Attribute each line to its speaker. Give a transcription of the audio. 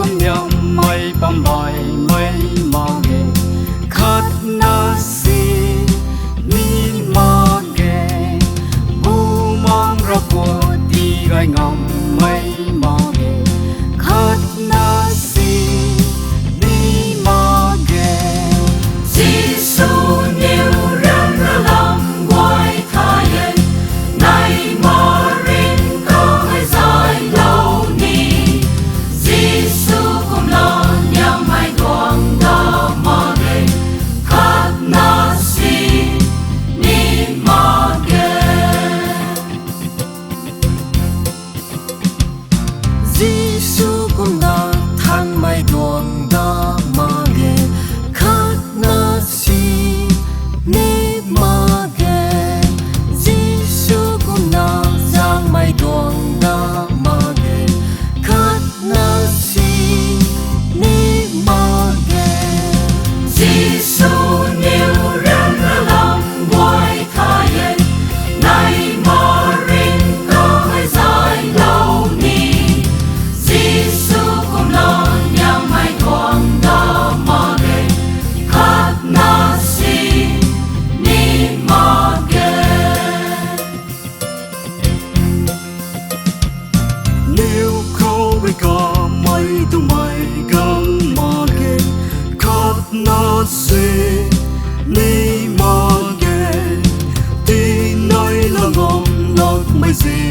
Speaker 1: cũng nhầm mây bầm bòi mây mò ghê khát na si mi mò ghê bu mong ra của đi gai ngầm mây mò ghê khát na si mi mò ghê
Speaker 2: Giêsu nhiều răng ra lòng quay thay nay mò rin có hơi dài lâu ni Giêsu cũng lo nhắm hai tuồng đó mò ghê khát na si ni mò ghê
Speaker 1: Giêsu cũng là thang mây tuồng đó mò ghê khát na si ni mò ghê Giêsu cũng là giang mây tuồng đó mò ghê khát na si ni mò ghê
Speaker 2: Giêsu nhiều răng ra lòng quay thay nay mò rin có hơi dài lâu ni Giêsu cũng lo nhắm hai tuồng đó mò ghê khát na si ni mò ghê
Speaker 1: nếu khâu với cả mây tụi mày găng mò ghê khát na si ni mò ghê thì nơi là ngom lót mây gì